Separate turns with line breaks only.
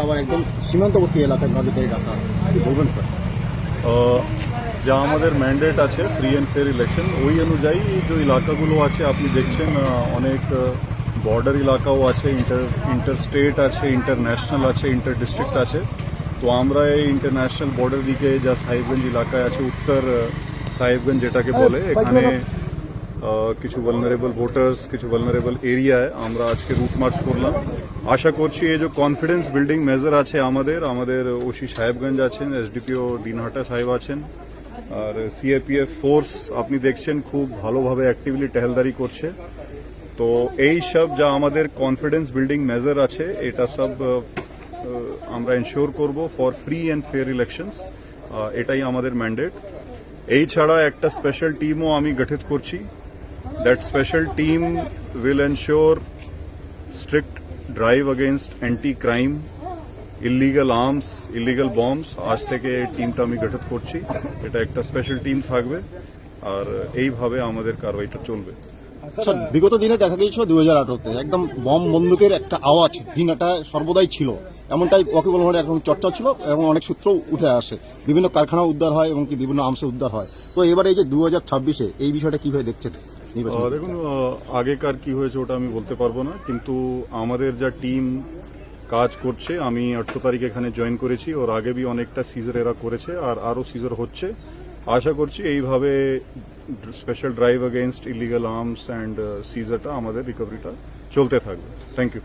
আবার একদম সীমান্তবর্তী এলাকায় নজরদারি রাখা কি বলবেন স্যার?
যা আমাদের ম্যান্ডেট আছে ফ্রি অ্যান্ড ফেয়ার ইলেকশন, ওই অনুযায়ী যে এলাকাগুলো আছে আপনি দেখছেন অনেক বর্ডার এলাকাও আছে, ইন্টার স্টেট আছে, ইন্টারন্যাশনাল আছে, ইন্টার ডিস্ট্রিক্ট আছে। তো আমরা এই ইন্টারন্যাশনাল বর্ডার দিকে যা সাহেবগঞ্জ এলাকায় আছে, উত্তর সাহেবগঞ্জ যেটাকে বলে, এখানে কিছু ভালনারেবল ভোটার্স, কিছু ভালনারেবল এরিয়ায় আমরা আজকে রুট মার্চ করলাম। আশা করছি এই যে কনফিডেন্স বিল্ডিং মেজার আছে আমাদের ওসি সাহেবগঞ্জ আছেন, এসডিপিও দিনহাটা সাহেব আছেন, আর সিআরপিএফ ফোর্স আপনি দেখছেন খুব ভালোভাবে অ্যাক্টিভলি টহলদারি করছে। তো এই সব যা আমাদের কনফিডেন্স বিল্ডিং মেজার আছে, এটা সব আমরা এনশিওর করব for free and fair elections, এটাই আমাদের ম্যান্ডেট। এই ছাড়া একটা স্পেশাল টিমও আমি গঠিত করছি। That special team will ensure strict drive against anti-crime, illegal arms, illegal bombs. আজ থেকে এই টিমটা আমি গঠিত করছি। এটা একটা স্পেশাল টিম থাকবে, আর এইভাবে আমাদের কারবাইটা চলবে।
স্যার, বিগত দিনে দেখা গিয়েছিল 2018-তে একদম বম বন্দুকের একটা আওয়াজ দিনটা সর্বদাই ছিল, এমনটাই ওয়াকিবহল এখন চর্চা ছিল এবং অনেক সূত্র উঠে আসে। বিভিন্ন কারখানা উদ্ধার হয় এবং কি বিভিন্ন আংশ উদ্ধার হয়। তো এবারে এই যে 2026-এ এই বিষয়টা কিভাবে দেখছেন?
দেখুন, আগেকার কি হয়েছে ওটা আমি বলতে পারবো না, কিন্তু আমাদের যা টিম কাজ করছে, আমি 8 তারিখে এখানে জয়েন করেছি, ওর আগে বি অনেকটা সিজার এরা করেছে, আর আরও সিজার হচ্ছে। আশা করছি এইভাবে special drive against illegal arms and সিজারটা আমাদের রিকভারিটা চলতে থাকবে। Thank you.